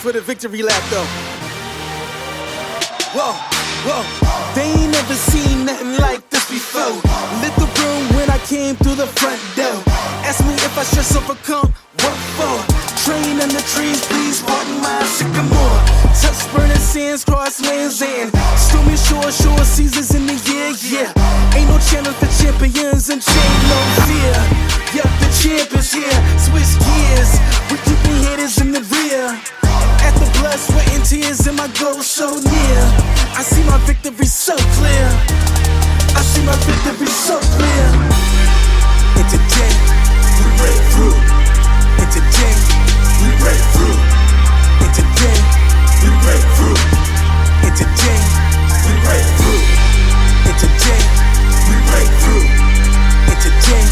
for the victory lap though. Whoa, whoa. They ain't never seen nothing like this before. Lit the room when I came through the front door. Ask me if I stress overcome, what for? Train in the trees, please pardon my sycamore. Touch burning sands, cross lands and stormy shore seasons in the year, yeah. Ain't no challenge for champions and chain no fear. Yup, the champ is here, switch gears. We keeping haters in the rear. At the blood, sweat and tears and my goal so near. I see my victory so clear. I see my victory so clear. And today, we break through. And today, we break through. And today, we break through. And today, we break through. And today, we break through. And today,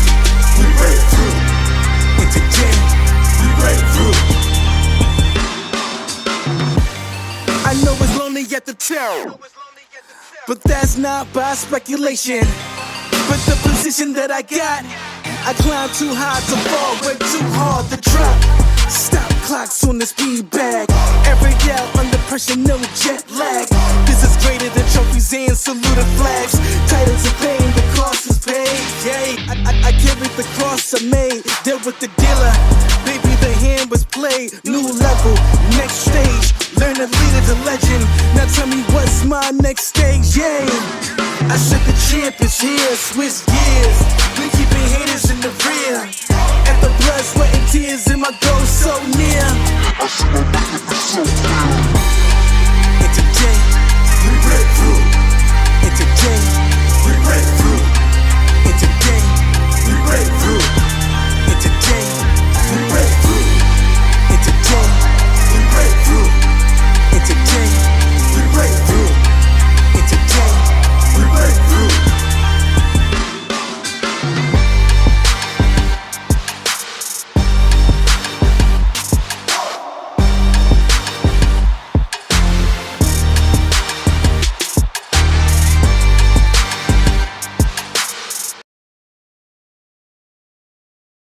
we break through. And today, we break through. I know it's lonely at the top, but that's not by speculation. But the position that I got, I climb too high to fall, way too hard to drop. Stop clocks on the speed bag. Every yell under pressure, no jet lag. This is greater than trophies and saluted flags. Titles of fame, the cost is paid. Yay, I carried the cross I made. Deal with the dealer, baby, the hand was played. New level, next stage. Learn to lead as a legend. Now tell me what's my next stage, yeah. I said the champ is here, switch gears. We keeping haters in the rear. At the blood, sweat and tears and my goal so near. I see my victory so clear.